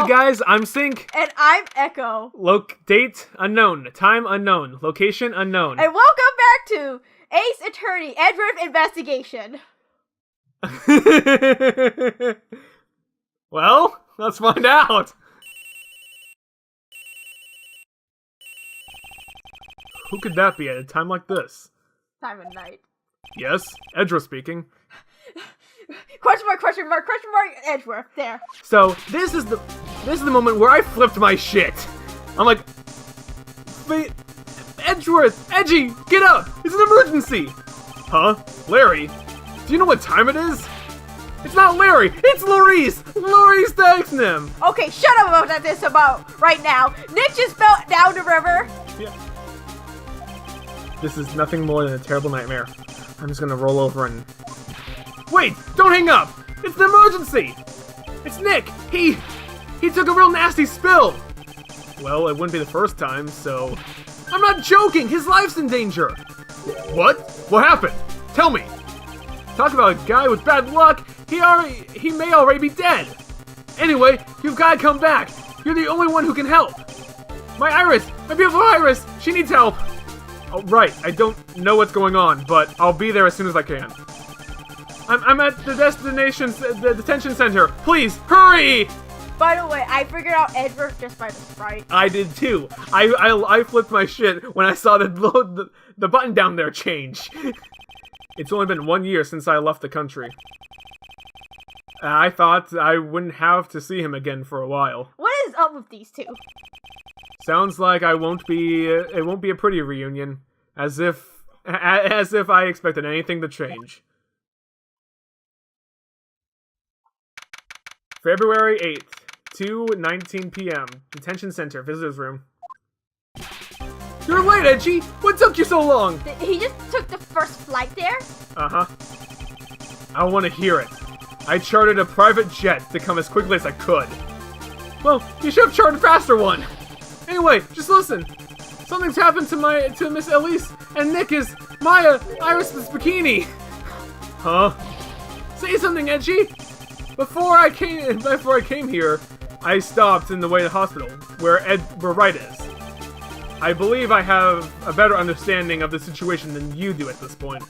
guys, I'm Sync. And I'm Echo. Date unknown. Time unknown. Location unknown. And welcome back to Ace Attorney Edward Investigation. Well, let's find out. Who could that be at a time like this? Time of night. Yes, Edra speaking. Question mark, Edgeworth. There. So, this is the moment where I flipped my shit. I'm like, Edgeworth, Edgy, get up! It's an emergency! Huh? Larry? Do you know what time it is? It's not Larry, it's Laurice! Laurice Dexnam! Okay, shut up about this right now. Nick just fell down the river. Yeah. This is nothing more than a terrible nightmare. I'm just gonna roll over and... Wait! Don't hang up! It's an emergency! It's Nick! He took a real nasty spill! Well, it wouldn't be the first time, so... I'm not joking! His life's in danger! What? What happened? Tell me! Talk about a guy with bad luck! He may already be dead! Anyway, you've gotta come back! You're the only one who can help! My Iris! My beautiful Iris! She needs help! Oh, right, I don't know what's going on, but I'll be there as soon as I can. I'm at the the detention center. Please, hurry! By the way, I figured out Edward just by the sprite. I did too. I flipped my shit when I saw the button down there change. It's only been 1 year since I left the country. I thought I wouldn't have to see him again for a while. What is up with these two? Sounds like it won't be a pretty reunion. As if I expected anything to change. February 8th, 2:19 p.m. Detention Center, Visitors Room. You're late, Edgy! What took you so long? He just took the first flight there? Uh-huh. I want to hear it. I chartered a private jet to come as quickly as I could. Well, you should have chartered a faster one. Anyway, just listen. Something's happened to Miss Elise, and Nick is Maya Iris's bikini. Huh? Say something, Edgy! Before I came here, I stopped in the way to the hospital, where Wright is. I believe I have a better understanding of the situation than you do at this point.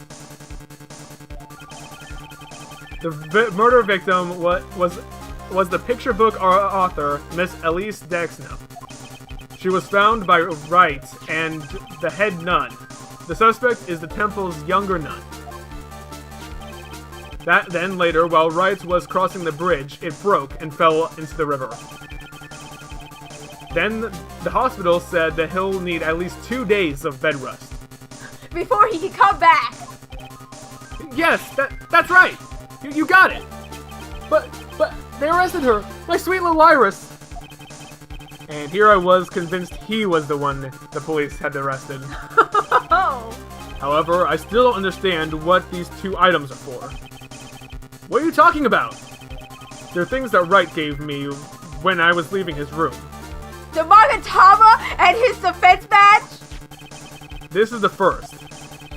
The murder victim was the picture book author, Miss Elise Dexna. She was found by Wright and the head nun. The suspect is the temple's younger nun. Then later, while Wright was crossing the bridge, it broke and fell into the river. Then the hospital said that he'll need at least 2 days of bed rest. Before he can come back! Yes, that's right! You got it! But they arrested her! My sweet little Iris! And here I was convinced he was the one the police had arrested. However, I still don't understand what these 2 items are for. What are you talking about? They're things that Wright gave me when I was leaving his room. The Magatama and his defense badge? This is the first.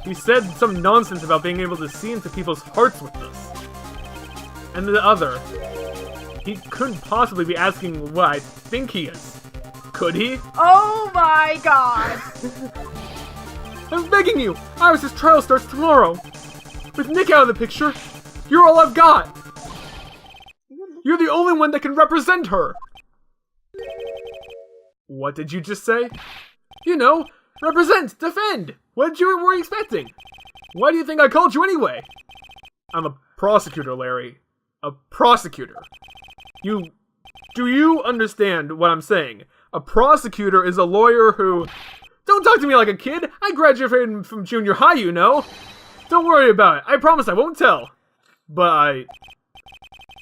He said some nonsense about being able to see into people's hearts with this. And the other, he couldn't possibly be asking what I think he is. Could he? Oh my god! I'm begging you! Iris' trial starts tomorrow! With Nick out of the picture, you're all I've got! You're the only one that can represent her! What did you just say? You know, represent, defend! What were you expecting? Why do you think I called you anyway? I'm a prosecutor, Larry. A prosecutor. Do you understand what I'm saying? A prosecutor is a lawyer who... Don't talk to me like a kid! I graduated from junior high, you know! Don't worry about it. I promise I won't tell. But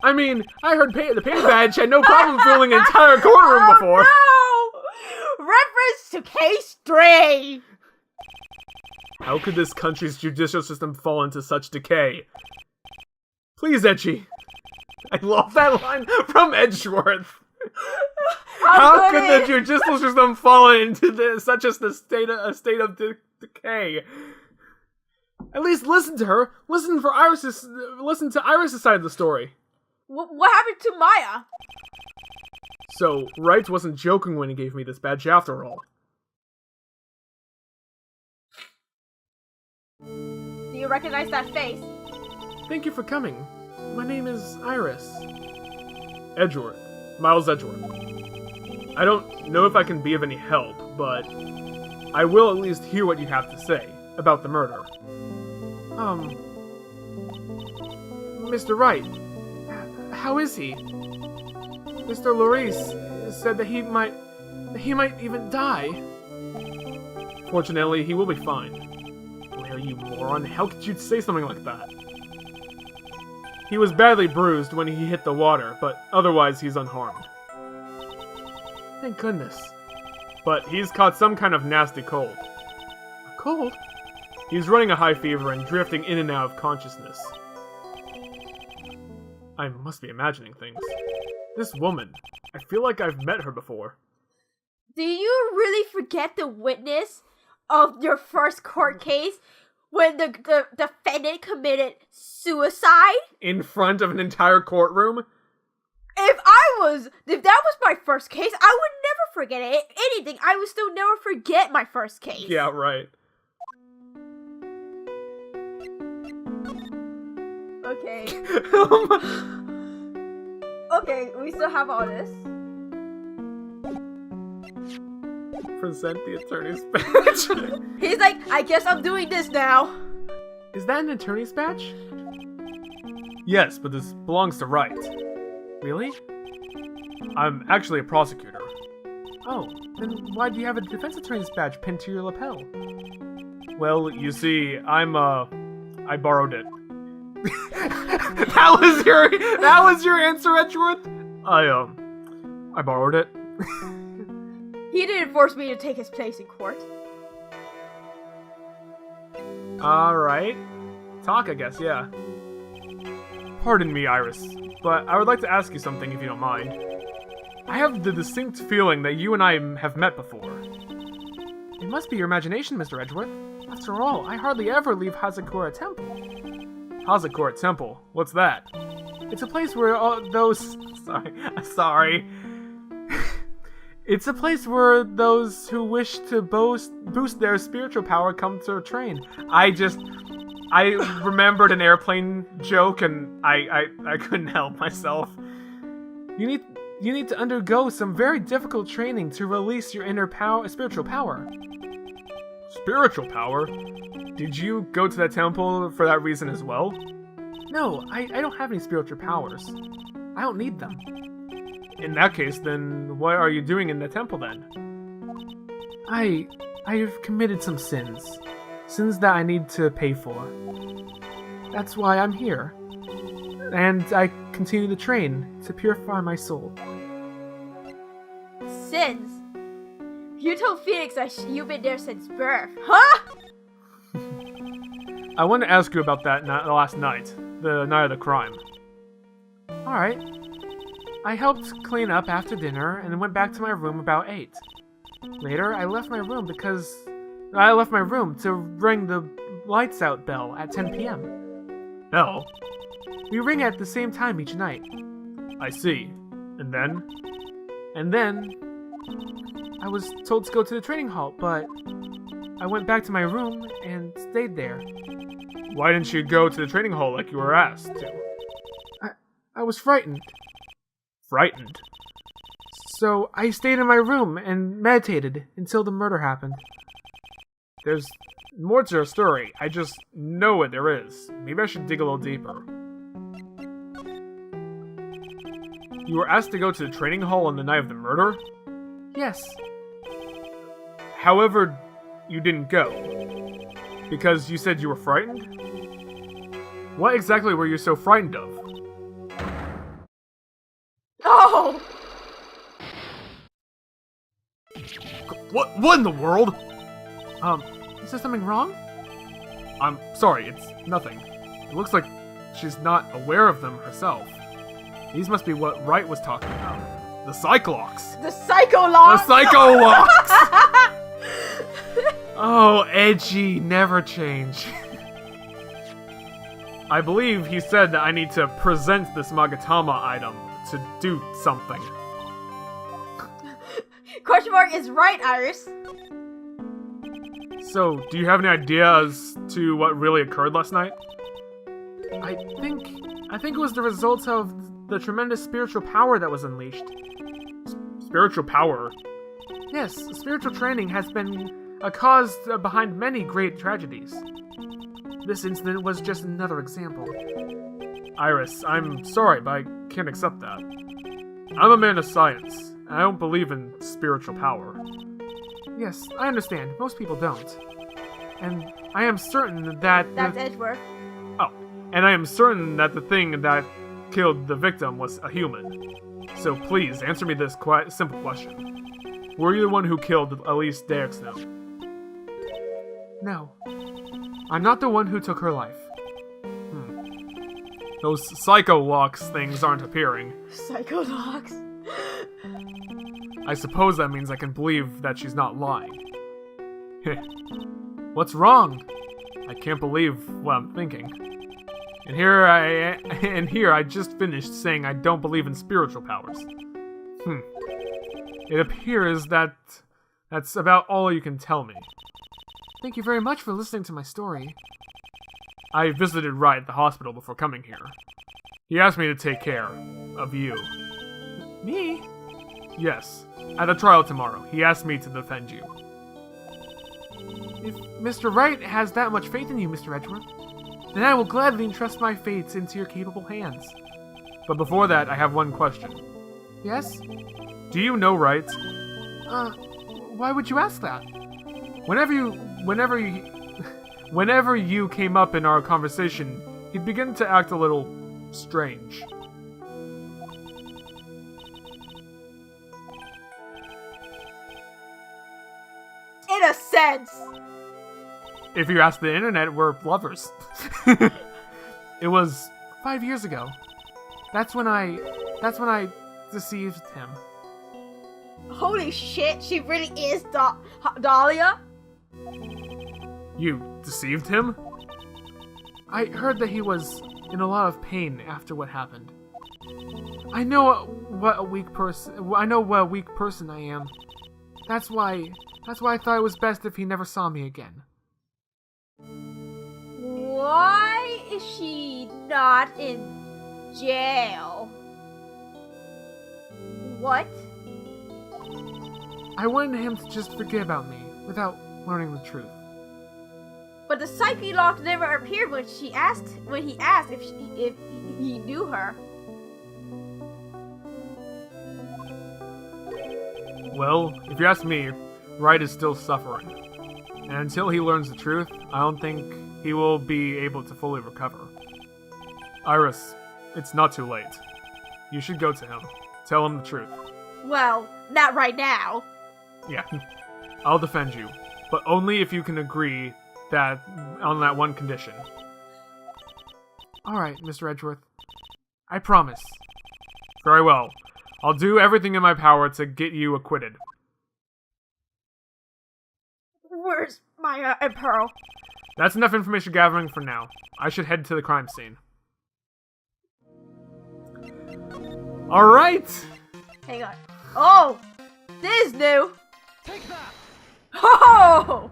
I mean, I heard the paper badge had no problem fooling an entire courtroom before. No! Reference to case 3! How could this country's judicial system fall into such decay? Please, Edgy. I love that line from Edgeworth. How could the judicial system fall into such a state of decay? At least listen to her. Listen to Iris' side of the story. What happened to Maya? So, Wright wasn't joking when he gave me this badge after all. Do you recognize that face? Thank you for coming. My name is Iris. Edgeworth. Miles Edgeworth. I don't know if I can be of any help, but I will at least hear what you have to say about the murder. Mr. Wright, how is he? Mr. Larice said that he might even die. Fortunately, he will be fine. Where are you, moron? How could you say something like that? He was badly bruised when he hit the water, but otherwise he's unharmed. Thank goodness. But he's caught some kind of nasty cold. A cold? He's running a high fever and drifting in and out of consciousness. I must be imagining things. This woman, I feel like I've met her before. Do you really forget the witness of your first court case when the defendant committed suicide? In front of an entire courtroom? If that was my first case, I would never forget it. If anything, I would still never forget my first case. Yeah, right. Okay. Okay, we still have all this. Present the attorney's badge. He's like, I guess I'm doing this now. Is that an attorney's badge? Yes, but this belongs to Wright. Really? I'm actually a prosecutor. Oh, then why do you have a defense attorney's badge pinned to your lapel? Well, you see, I borrowed it. that was your answer, Edgeworth? I borrowed it. He didn't force me to take his place in court. Alright. Talk, I guess, yeah. Pardon me, Iris, but I would like to ask you something if you don't mind. I have the distinct feeling that you and I have met before. It must be your imagination, Mr. Edgeworth. After all, I hardly ever leave Hazakura Temple. Hazakura Temple? What's that? It's a place where those... Sorry. It's a place where those who wish to boost their spiritual power come to train. I remembered an airplane joke and I couldn't help myself. You need to undergo some very difficult training to release your inner spiritual power. Spiritual power? Did you go to that temple for that reason as well? No, I don't have any spiritual powers. I don't need them. In that case, then what are you doing in the temple then? I've committed some sins. Sins that I need to pay for. That's why I'm here. And I continue to train to purify my soul. Sins? You told Phoenix that you've been there since birth, huh? I wanted to ask you about that last night. The night of the crime. Alright. I helped clean up after dinner and went back to my room about 8. Later, I left my room to ring the lights out bell at 10 p.m. Bell? We ring at the same time each night. I see. And then? And then, I was told to go to the training hall, but I went back to my room and stayed there. Why didn't you go to the training hall like you were asked to? I was frightened. Frightened? So I stayed in my room and meditated until the murder happened. There's more to your story. I just know what there is. Maybe I should dig a little deeper. You were asked to go to the training hall on the night of the murder? Yes. However, you didn't go. Because you said you were frightened? What exactly were you so frightened of? Oh! What in the world? Is there something wrong? I'm sorry, it's nothing. It looks like she's not aware of them herself. These must be what Wright was talking about. The Cyclocks! The Psycho-Locks! The Psycho-Locks! Oh, edgy, never change. I believe he said that I need to present this Magatama item to do something. Question mark is right, Iris. So, do you have any idea as to what really occurred last night? I think it was the result of the tremendous spiritual power that was unleashed. Spiritual power? Yes, spiritual training has been a cause behind many great tragedies. This incident was just another example. Iris, I'm sorry, but I can't accept that. I'm a man of science, and I don't believe in spiritual power. Yes, I understand. Most people don't. And I am certain that... That's Edgeworth. Oh, and I am certain that the thing that killed the victim was a human. So please, answer me this quite simple question. Were you the one who killed Elise Dexno? No. I'm not the one who took her life. Those psycho-locks things aren't appearing. Psycho-locks? I suppose that means I can believe that she's not lying. What's wrong? I can't believe what I'm thinking. And here I just finished saying I don't believe in spiritual powers. It appears that that's about all you can tell me. Thank you very much for listening to my story. I visited Wright at the hospital before coming here. He asked me to take care of you. Me? Yes. At the trial tomorrow, he asked me to defend you. If Mr. Wright has that much faith in you, Mr. Edgeworth, then I will gladly entrust my fates into your capable hands. But before that, I have one question. Yes? Do you know Wright? Why would you ask that? Whenever you came up in our conversation, he'd begin to act a little strange. In a sense. If you ask the internet, we're lovers. It was 5 years ago. That's when I deceived him. Holy shit, she really is Dahlia? You deceived him? I heard that he was in a lot of pain after what happened. I know what a weak person I am. That's why I thought it was best if he never saw me again. Why is she not in jail? What? I wanted him to just forget about me without learning the truth. But the psyche lock never appeared when he asked if he knew her. Well, if you ask me, Wright is still suffering. And until he learns the truth, I don't think he will be able to fully recover. Iris, it's not too late. You should go to him. Tell him the truth. Well, not right now. Yeah. I'll defend you. But only if you can agree that on that one condition. Alright, Mr. Edgeworth. I promise. Very well. I'll do everything in my power to get you acquitted. Where's Maya and Pearl? That's enough information gathering for now. I should head to the crime scene. Alright! Hang on. Oh! This is new! Take that! Oh!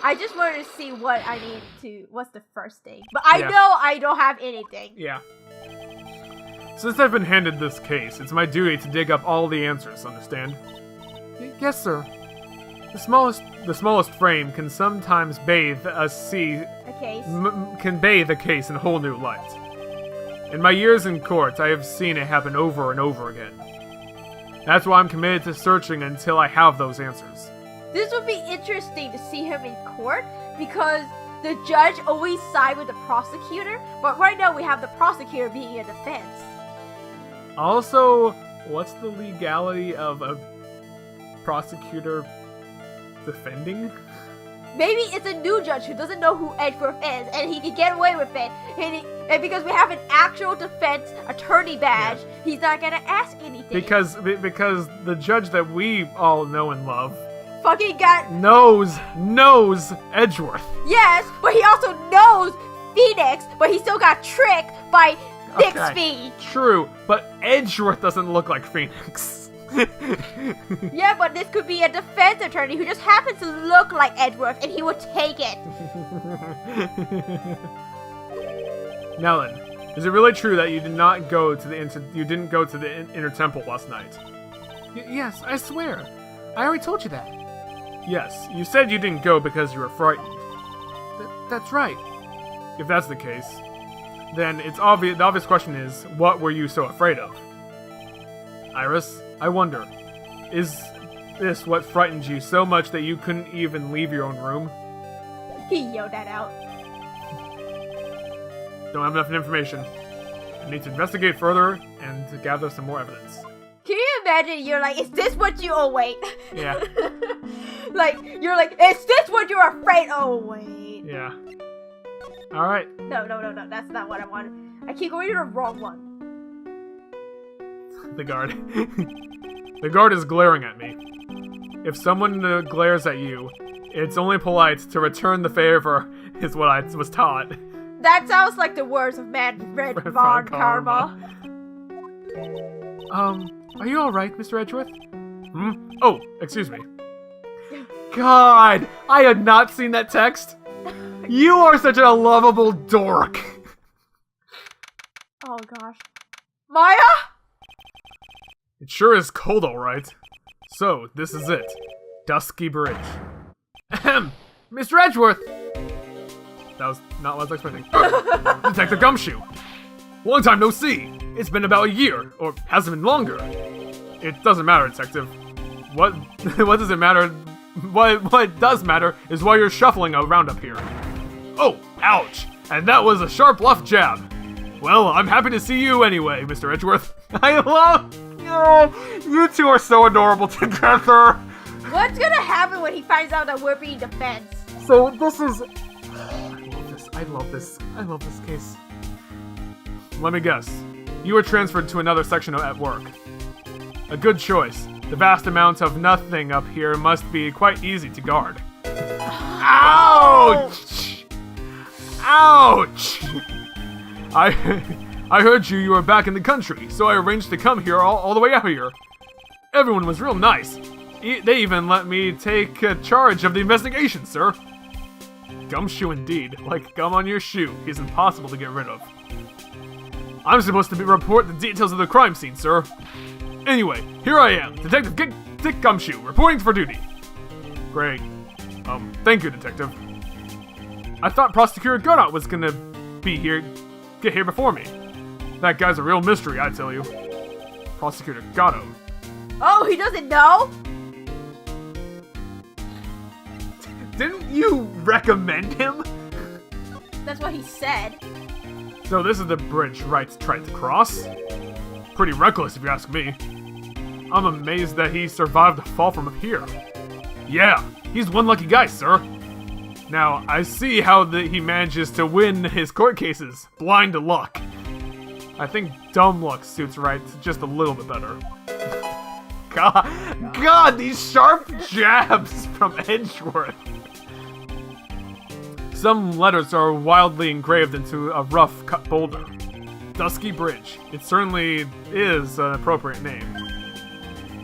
I just wanted to see what I need to... What's the first thing? But I know I don't have anything. Yeah. Since I've been handed this case, it's my duty to dig up all the answers, understand? Yes, sir. The smallest frame can sometimes bathe a case. Can bathe a case in a whole new light. In my years in court, I have seen it happen over and over again. That's why I'm committed to searching until I have those answers. This would be interesting to see him in court, because the judge always side with the prosecutor, but right now we have the prosecutor being a defense. Also, what's the legality of a prosecutor defending? Maybe it's a new judge who doesn't know who Edgeworth is, and he can get away with it. And because we have an actual defense attorney badge, he's not gonna ask anything. Because the judge that we all know and love fucking got knows Edgeworth. Yes, but he also knows Phoenix, but he still got tricked by Bixby. True, but Edgeworth doesn't look like Phoenix. Yeah, but this could be a defense attorney who just happens to look like Edgeworth, and he would take it. Now then, is it really true that you did not go to the inner temple last night? Yes, I swear. I already told you that. Yes, you said you didn't go because you were frightened. That's right. If that's the case, then it's obvious. The obvious question is, what were you so afraid of? Iris, I wonder, is this what frightened you so much that you couldn't even leave your own room? He yelled that out. Don't have enough information. I need to investigate further and to gather some more evidence. Can you imagine? You're like, is this what you? Oh wait. Yeah. You're like, is this what you're afraid? Oh wait. Yeah. All right. No. That's not what I wanted. I keep going to the wrong one. The guard. The guard is glaring at me. If someone glares at you, it's only polite to return the favor, is what I was taught. That sounds like the words of Manfred von Karma. Are you alright, Mr. Edgeworth? Oh, excuse me. God, I had not seen that text. You are such a lovable dork. Oh gosh. Maya? It sure is cold, alright. So, this is it. Dusky Bridge. Ahem! Mr. Edgeworth! That was not what I was expecting. Detective Gumshoe! Long time no see! It's been about a year, or has it been longer? It doesn't matter, Detective. What does it matter? What does matter is why you're shuffling around up here. Oh, ouch! And that was a sharp left jab. Well, I'm happy to see you anyway, Mr. Edgeworth. I love you two are so adorable together. What's gonna happen when he finds out that we're being defense? So this is... I love this case. Let me guess. You were transferred to another section at work. A good choice. The vast amount of nothing up here must be quite easy to guard. Ouch! Ouch! I heard you were back in the country, so I arranged to come here all the way out here. Everyone was real nice. They even let me take charge of the investigation, sir. Gumshoe indeed. Like gum on your shoe. He's impossible to get rid of. I'm supposed to report the details of the crime scene, sir. Anyway, here I am, Detective Dick Gumshoe, reporting for duty. Great. Thank you, Detective. I thought Prosecutor Godot was gonna get here before me. That guy's a real mystery, I tell you. Prosecutor Godot. Oh, he doesn't know? Didn't you recommend him? That's what he said. So this is the bridge Wright tried to cross? Pretty reckless if you ask me. I'm amazed that he survived the fall from up here. Yeah, he's one lucky guy, sir. Now, I see how he manages to win his court cases. Blind luck. I think dumb luck suits Wright just a little bit better. God, these sharp jabs from Edgeworth. Some letters are wildly engraved into a rough cut boulder. Dusky Bridge. It certainly is an appropriate name.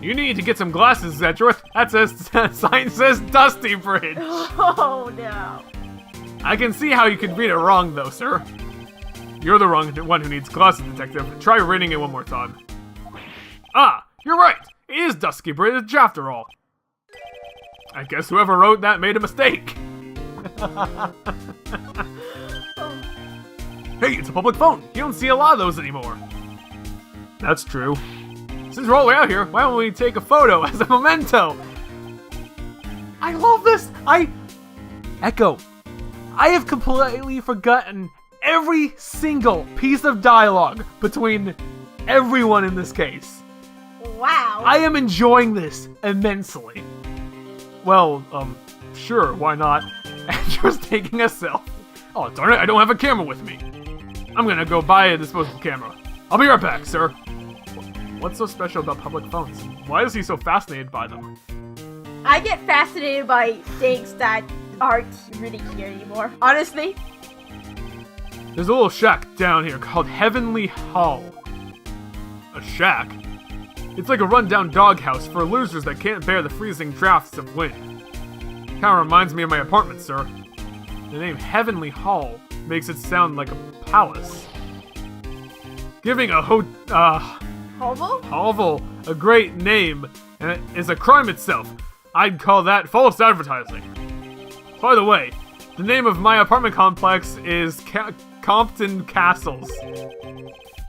You need to get some glasses, Edgeworth. That sign says Dusty Bridge. Oh no. I can see how you could read it wrong, though, sir. You're the wrong one who needs glasses, Detective. Try reading it one more time. Ah, you're right. It is Dusky Bridge after all. I guess whoever wrote that made a mistake. Hey, it's a public phone. You don't see a lot of those anymore. That's true. Since we're all the way out here, why don't we take a photo as a memento? I love this! Echo, I have completely forgotten every single piece of dialogue between everyone in this case. Wow. I am enjoying this immensely. Well, sure, why not? Andrew's taking a selfie. Oh, darn it, I don't have a camera with me. I'm gonna go buy a disposable camera. I'll be right back, sir. What's so special about public phones? Why is he so fascinated by them? I get fascinated by things that aren't really here anymore, honestly. There's a little shack down here called Heavenly Hall. A shack? It's like a rundown doghouse for losers that can't bear the freezing drafts of wind. Kinda reminds me of my apartment, sir. The name Heavenly Hall makes it sound like a palace. Giving a hovel a great name is a crime itself. I'd call that false advertising. By the way, the name of my apartment complex is Compton Castles.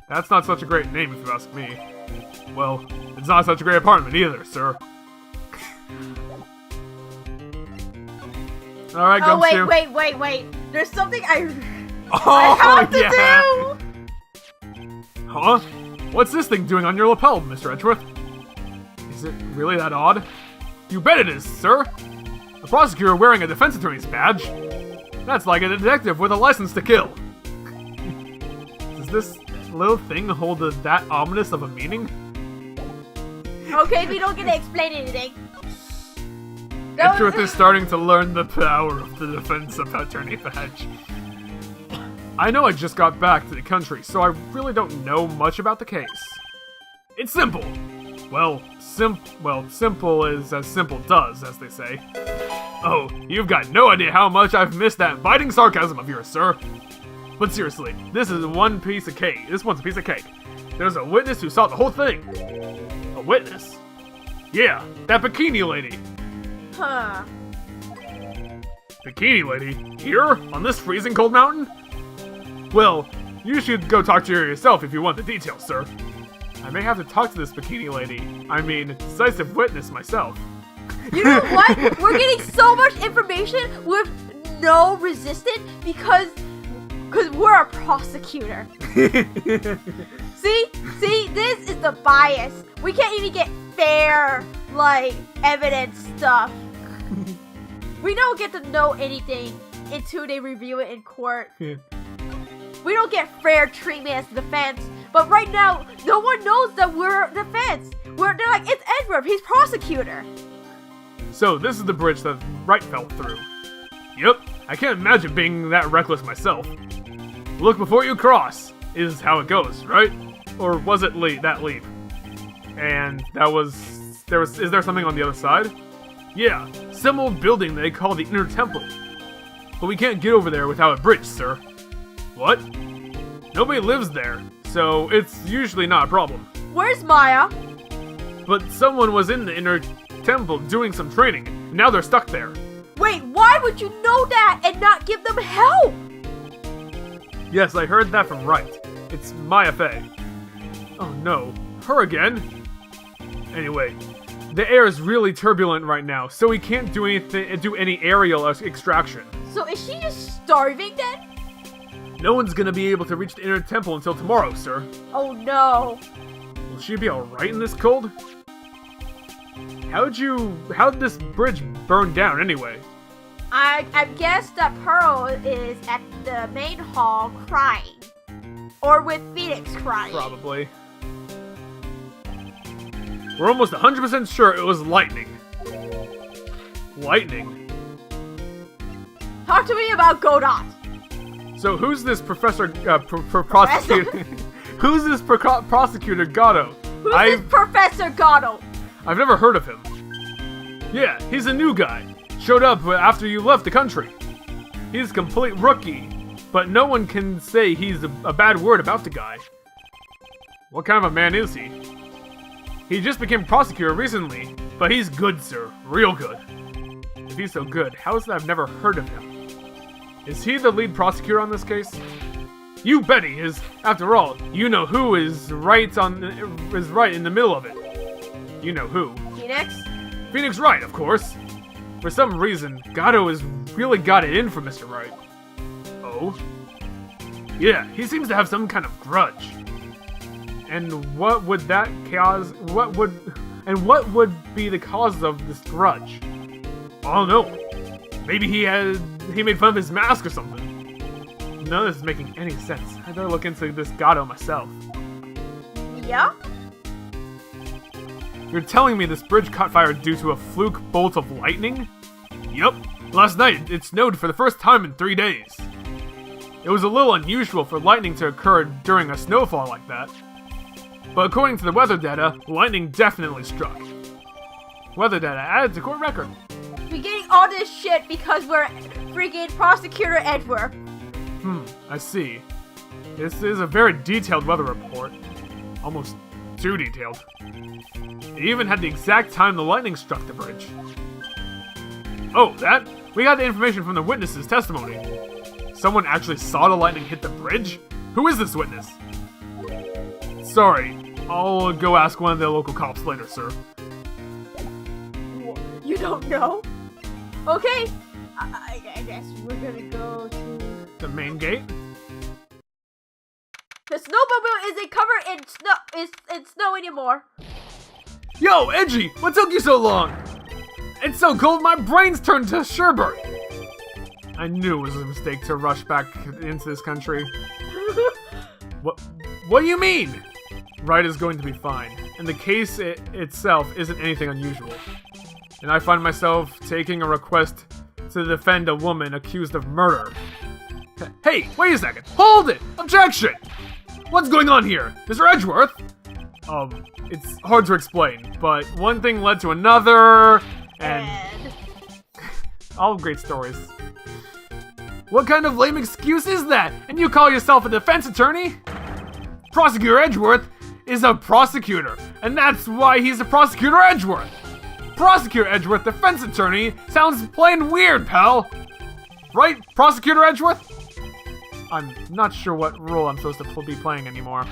That's not such a great name if you ask me. Well, it's not such a great apartment either, sir. Alright, Gumshoe. Wait. There's something I have to do! Huh? What's this thing doing on your lapel, Mr. Edgeworth? Is it really that odd? You bet it is, sir! A prosecutor wearing a defense attorney's badge? That's like a detective with a license to kill. Does this little thing hold that ominous of a meaning? Okay, we don't get to explain anything. Edgeworth is starting to learn the power of the defense attorney badge. I know I just got back to the country, so I really don't know much about the case. It's simple. Well, simple is as simple does, as they say. Oh, you've got no idea how much I've missed that biting sarcasm of yours, sir. But seriously, this is one piece of cake. This one's a piece of cake. There's a witness who saw the whole thing. A witness? Yeah, that bikini lady. Huh. Bikini lady? Here? On this freezing cold mountain? Well, you should go talk to her yourself if you want the details, sir. I may have to talk to this bikini lady. I mean, decisive witness myself. You know what? We're getting so much information with no resistance because we're a prosecutor. See, this is the bias. We can't even get fair, evidence stuff. We don't get to know anything until they review it in court. We don't get fair treatment as the defense. But right now, no one knows that we're defense. They're like, it's Edward, he's prosecutor. So this is the bridge that Wright fell through. Yep, I can't imagine being that reckless myself. Look before you cross, is how it goes, right? Or was it that leap? And is there something on the other side? Yeah, some old building they call the Inner Temple. But we can't get over there without a bridge, sir. What? Nobody lives there, so it's usually not a problem. Where's Maya? But someone was in the Inner Temple doing some training, and now they're stuck there. Wait, why would you know that and not give them help? Yes, I heard that from Wright. It's Maya Fey. Oh no, her again? Anyway, the air is really turbulent right now, so we can't do any aerial extraction. So is she just starving then? No one's gonna be able to reach the Inner Temple until tomorrow, sir. Oh no. Will she be alright in this cold? How'd this bridge burn down anyway? I guess that Pearl is at the main hall crying. Or with Phoenix crying. Probably. We're almost 100% sure it was lightning. Lightning? Talk to me about Godot. So who's this prosecutor? Who's this prosecutor Gatto? Who's this Professor Gatto? I've never heard of him. Yeah, he's a new guy. Showed up after you left the country. He's a complete rookie, but no one can say he's a bad word about the guy. What kind of a man is he? He just became prosecutor recently, but he's good, sir. Real good. If he's so good, how is it I've never heard of him? Is he the lead prosecutor on this case? You bet he is. After all, you know who is right in the middle of it. You know who? Phoenix? Phoenix Wright, of course. For some reason, Gatto has really got it in for Mr. Wright. Oh? Yeah, he seems to have some kind of grudge. And what would be the cause of this grudge? I don't know. Maybe he made fun of his mask or something. None of this is making any sense. I better look into this Gatto myself. Yeah? You're telling me this bridge caught fire due to a fluke bolt of lightning? Yup. Last night, it snowed for the first time in 3 days. It was a little unusual for lightning to occur during a snowfall like that. But according to the weather data, lightning definitely struck. Weather data added to court record. We're getting all this shit because we're freaking Prosecutor Edward. I see. This is a very detailed weather report. Almost too detailed. It even had the exact time the lightning struck the bridge. Oh, that? We got the information from the witness's testimony. Someone actually saw the lightning hit the bridge? Who is this witness? Sorry, I'll go ask one of the local cops later, sir. You don't know? Okay, I guess we're gonna go to... The main gate? The snowmobile isn't covered in snow anymore. Yo, Edgy, what took you so long? It's so cold my brain's turned to sherbet. I knew it was a mistake to rush back into this country. What do you mean? Right is going to be fine, and the case itself isn't anything unusual. And I find myself taking a request to defend a woman accused of murder. Hey, wait a second! Hold it! Objection! What's going on here? Mr. Edgeworth? It's hard to explain, but one thing led to another, and... all great stories. What kind of lame excuse is that? And you call yourself a defense attorney? Prosecutor Edgeworth is a prosecutor, and that's why he's a Prosecutor Edgeworth. Prosecutor Edgeworth, defense attorney, sounds plain weird, pal. Right, Prosecutor Edgeworth? I'm not sure what role I'm supposed to be playing anymore.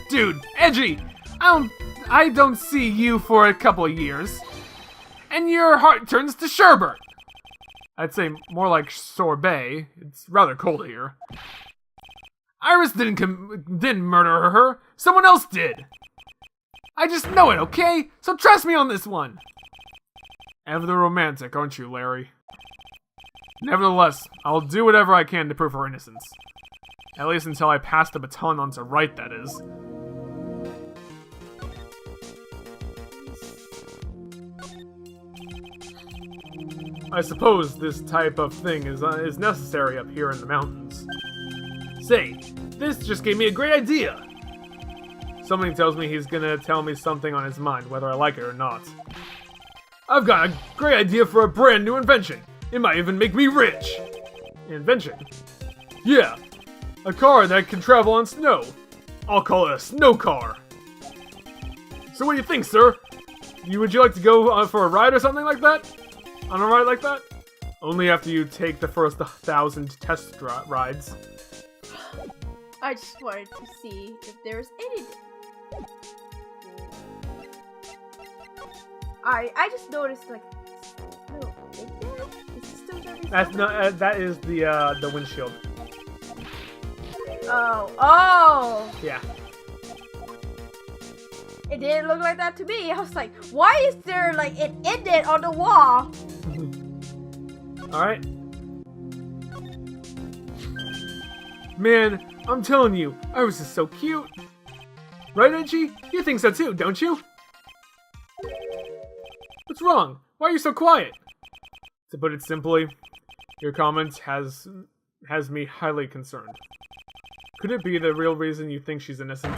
Dude, Edgy, I don't see you for a couple of years. And your heart turns to sherbet. I'd say more like sorbet. It's rather cold here. Iris didn't murder her. Someone else did. I just know it, okay? So trust me on this one. Ever the romantic, aren't you, Larry? Nevertheless, I'll do whatever I can to prove her innocence. At least until I pass the baton on to Wright, that is. I suppose this type of thing is necessary up here in the mountains. Say, this just gave me a great idea! Something tells me he's gonna tell me something on his mind, whether I like it or not. I've got a great idea for a brand new invention! It might even make me rich! Invention? Yeah, a car that can travel on snow. I'll call it a snow car. So what do you think, sir? Would you like to go for a ride or something like that? On a ride like that? Only after you take the first 1,000 test rides. I just wanted to see if there's any... I just noticed, like... Oh, is it still dirty? That's not, that is the windshield. Oh! Yeah. It didn't look like that to me. I was like, why is there, like, an indent on the wall? Alright. Man, I'm telling you, Iris is so cute. Right, Edgy? You think so too, don't you? What's wrong? Why are you so quiet? To put it simply, your comment has me highly concerned. Could it be the real reason you think she's innocent?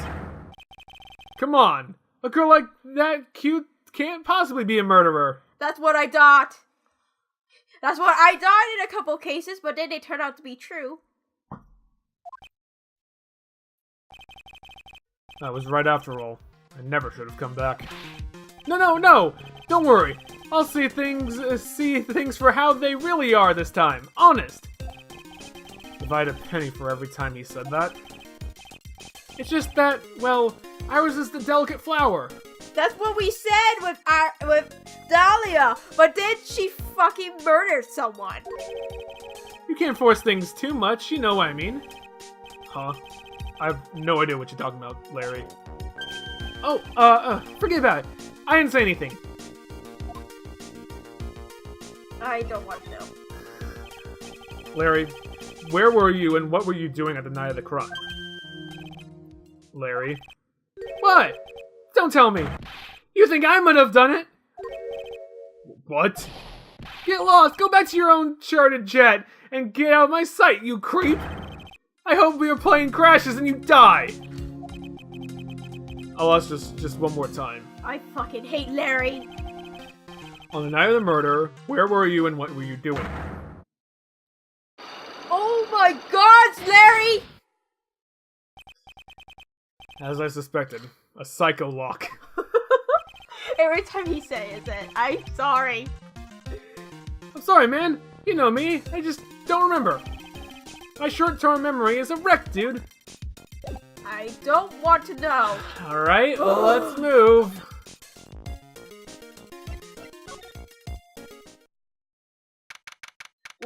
Come on! A girl like that cute can't possibly be a murderer. That's what I thought. That's what I thought in a couple cases, but then they turned out to be true. That was right after all. I never should have come back. No! Don't worry. I'll see things for how they really are this time. Honest. If I had a penny for every time he said that. It's just that, well, Iris is the delicate flower. That's what we said with Dahlia, but then she fucking murdered someone. You can't force things too much, you know what I mean. Huh? I have no idea what you're talking about, Larry. Oh, forget about it. I didn't say anything. I don't want to know. Larry, where were you and what were you doing at the night of the crime? Larry? What? Don't tell me. You think I might have done it? What? Get lost, go back to your own chartered jet, and get out of my sight, you creep! I hope your plane crashes and you die! I'll ask just one more time. I fucking hate Larry. On the night of the murder, where were you and what were you doing? Oh my God, Larry! As I suspected, a psycho lock. Every time he says it, I'm sorry. I'm sorry, man. You know me. I just don't remember. My short-term memory is a wreck, dude. I don't want to know. Alright, well, let's move.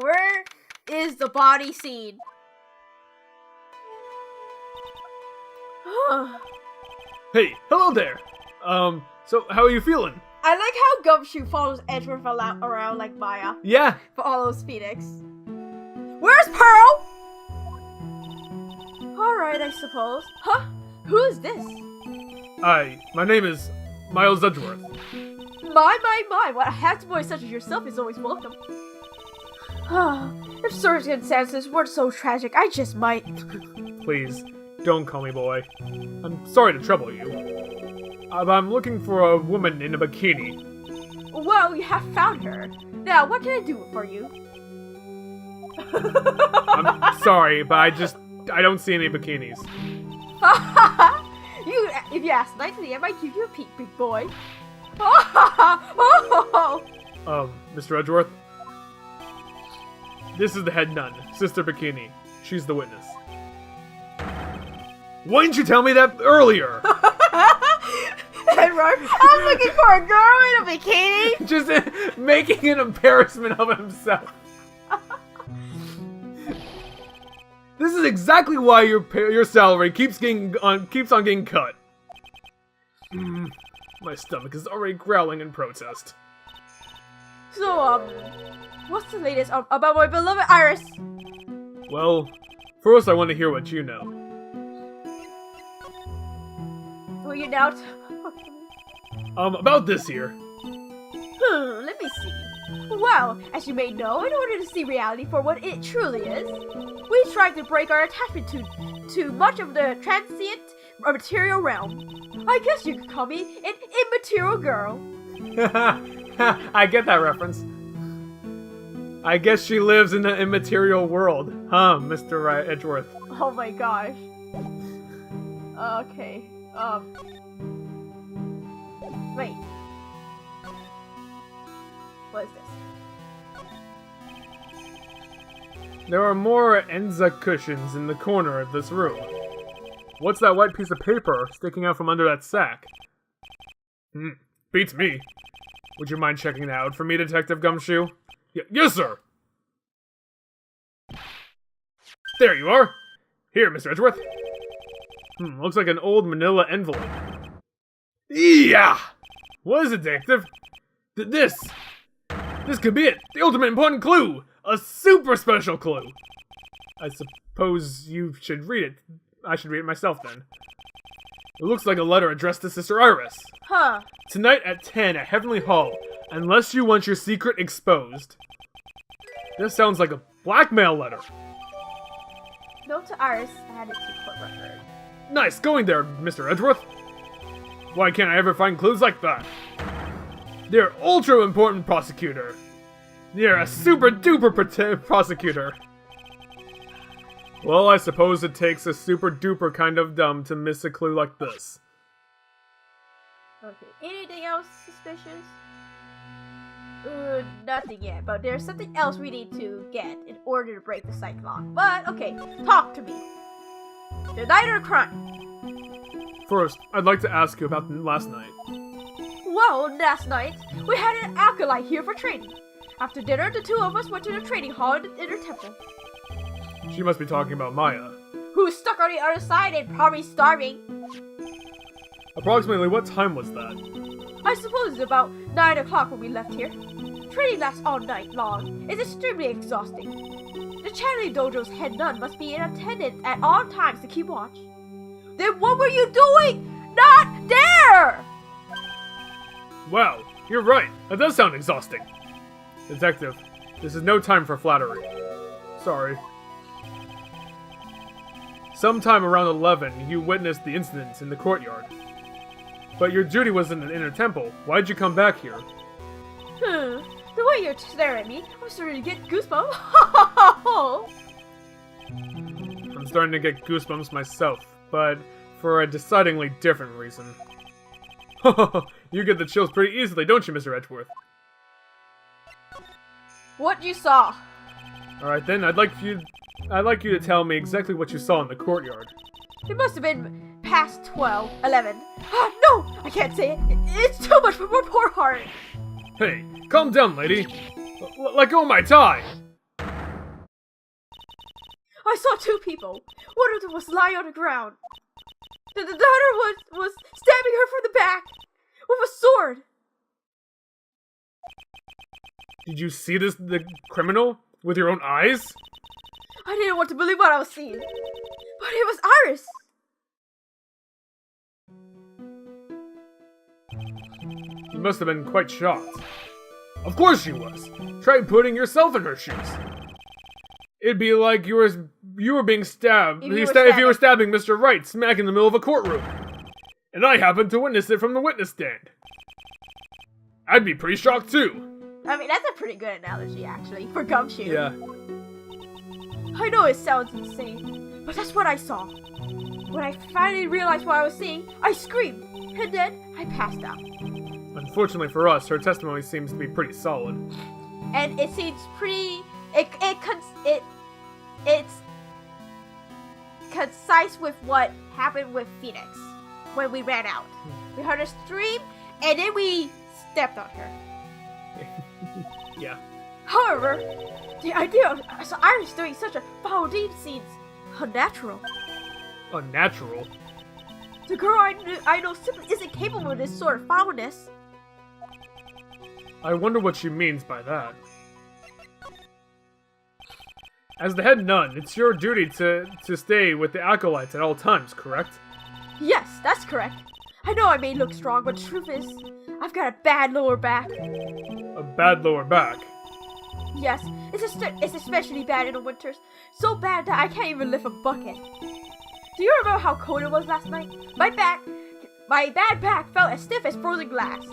Where is the body scene? Hey, hello there. So how are you feeling? I like how Gumshoe follows Edgeworth around like Maya Yeah. for all those Phoenix. Where's Pearl? Alright, I suppose. Huh? Who is this? Hi, my name is Miles Edgeworth. My, what a handsome boy such as yourself is always welcome. If circumstances weren't so tragic, I just might. Please, don't call me boy. I'm sorry to trouble you. I'm looking for a woman in a bikini. Well, you have found her. Now, what can I do for you? I'm sorry, but I don't see any bikinis. If you ask nicely, I might give you a peek, big boy. Mr. Edgeworth? This is the head nun, Sister Bikini. She's the witness. Why didn't you tell me that earlier? Edward, I'm looking for a girl in a bikini. Just making an embarrassment of himself. This is exactly why your salary keeps on getting cut. My stomach is already growling in protest. So, what's the latest about my beloved Iris? Well, first I want to hear what you know. Will you now? About this here. Let me see. Well, as you may know, in order to see reality for what it truly is, we strive to break our attachment to much of the transient or material realm. I guess you could call me an immaterial girl. I get that reference. I guess she lives in the immaterial world, huh, Mr. Edgeworth? Oh my gosh. Okay. Wait. What is this? There are more Enza cushions in the corner of this room. What's that white piece of paper sticking out from under that sack? Beats me. Would you mind checking that out for me, Detective Gumshoe? Yes, sir! There you are! Here, Mr. Edgeworth. Looks like an old manila envelope. Yeah! What is it, Detective? This could be it! The ultimate important clue! A super special clue! I suppose you should read it. I should read it myself, then. It looks like a letter addressed to Sister Iris. Huh. Tonight at 10 at Heavenly Hall, unless you want your secret exposed. This sounds like a blackmail letter. Note to Iris, added to court record. Nice going there, Mr. Edgeworth. Why can't I ever find clues like that? You're ultra important prosecutor. You're a super duper prosecutor. Well, I suppose it takes a super duper kind of dumb to miss a clue like this. Okay, anything else suspicious? Nothing yet, but there's something else we need to get in order to break the psych lock. But, okay, talk to me. The night of the crime. First, I'd like to ask you about last night. Well, last night, we had an acolyte here for training. After dinner, the two of us went to the training hall in the inner temple. She must be talking about Maya. Who's stuck on the other side and probably starving. Approximately what time was that? I suppose it's about 9 o'clock when we left here. Training lasts all night long. It's extremely exhausting. The channeling dojo's head nun must be in attendance at all times to keep watch. Then what were you doing? Not there! Wow, you're right. That does sound exhausting. Detective, this is no time for flattery. Sorry. Sometime around 11, you witnessed the incidents in the courtyard. But your duty was in the inner temple. Why'd you come back here? The way you're staring at me, I'm starting to get goosebumps. I'm starting to get goosebumps myself, but for a decidedly different reason. You get the chills pretty easily, don't you, Mr. Edgeworth? What you saw? Alright then, I'd like you to tell me exactly what you saw in the courtyard. It must have been past 12, 11. No! I can't say it. It's too much for my poor heart. Hey, calm down, lady. Let go of my tie! I saw two people. One of them was lying on the ground. The other was stabbing her from the back with a sword. Did you see the criminal with your own eyes? I didn't want to believe what I was seeing. But it was Iris. You must have been quite shocked. Of course you was. Try putting yourself in her shoes. It'd be like you were being stabbed if you were stabbing Mr. Wright smack in the middle of a courtroom. And I happened to witness it from the witness stand. I'd be pretty shocked too. I mean, that's a pretty good analogy, actually, for Gumshoe. Yeah. I know it sounds insane, but that's what I saw. When I finally realized what I was seeing, I screamed, and then I passed out. Unfortunately for us, her testimony seems to be pretty solid. And it seems pretty... It's concise with what happened with Phoenix when we ran out. We heard her scream, and then we stepped on her. Yeah. However, the idea of Iris doing such a foul deed seems unnatural. Unnatural? The girl I know simply isn't capable of this sort of foulness. I wonder what she means by that. As the head nun, it's your duty to stay with the acolytes at all times, correct? Yes, that's correct. I know I may look strong, but the truth is, I've got a bad lower back. A bad lower back? Yes, it's especially bad in the winters. So bad that I can't even lift a bucket. Do you remember how cold it was last night? My bad back felt as stiff as frozen glass.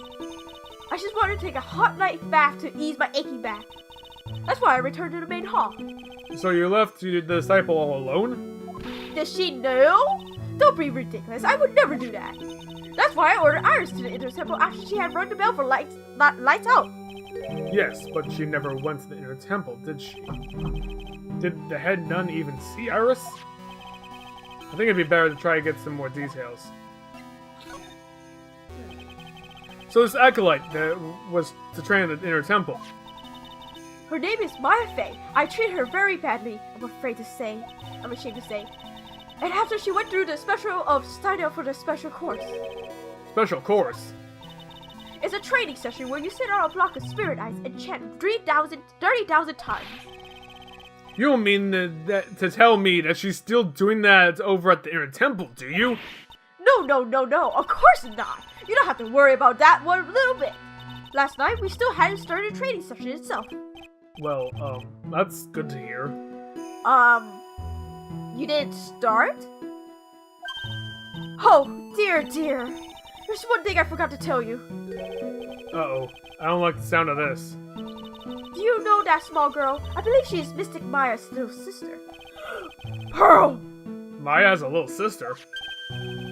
I just wanted to take a hot night bath to ease my aching back. That's why I returned to the main hall. So you left the disciple all alone? Does she know? Don't be ridiculous. I would never do that. That's why I ordered Iris to the inner temple after she had rung the bell for lights out. Yes, but she never went to the inner temple, did she? Did the head nun even see Iris? I think it'd be better to try to get some more details. So this acolyte that was to train at the inner temple. Her name is Maya Fey. I treated her very badly, I'm ashamed to say. And after she went through the special of sign up for the special course. Special course? It's a training session where you sit on a block of spirit eyes and chant 30,000 times. You don't mean to tell me that she's still doing that over at the inner temple, do you? No, of course not. You don't have to worry about that one little bit. Last night, we still hadn't started the training session itself. Well, that's good to hear. You didn't start? Oh, dear. There's one thing I forgot to tell you. Uh-oh. I don't like the sound of this. Do you know that small girl? I believe she is Mystic Maya's little sister. Pearl! Maya has a little sister?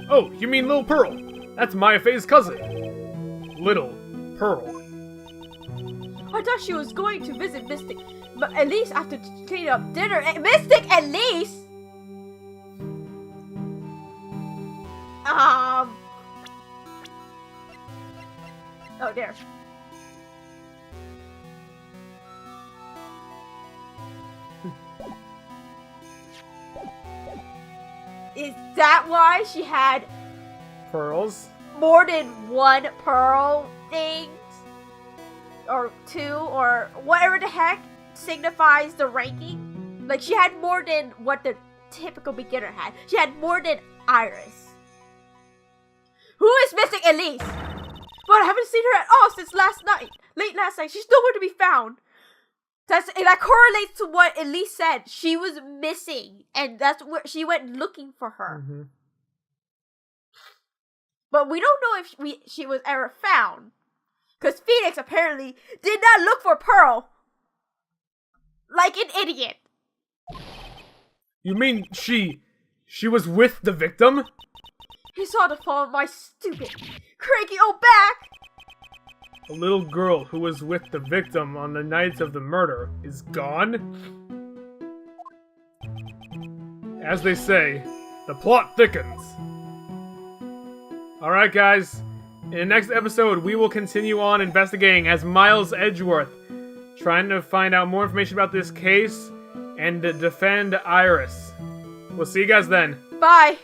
Oh, you mean Little Pearl? That's Maya Fey's cousin. Little Pearl. I thought she was going to visit Mystic, but at least after cleaning up dinner. Mystic, at least! Oh, there. Is that why she had Pearls? more than one pearl things? Or two, or whatever the heck signifies the ranking? Like, she had more than what the typical beginner had. She had more than Iris. Who is Mystic Elise? But I haven't seen her at all since late last night. She's nowhere to be found. That correlates to what Elise said. She was missing, and that's where she went looking for her. Mm-hmm. But we don't know if she was ever found. Because Phoenix apparently did not look for Pearl. Like an idiot. You mean she was with the victim? He saw the fall of my stupid, cranky old back. A little girl who was with the victim on the night of the murder is gone? As they say, the plot thickens. Alright guys, in the next episode we will continue on investigating as Miles Edgeworth, trying to find out more information about this case and to defend Iris. We'll see you guys then. Bye.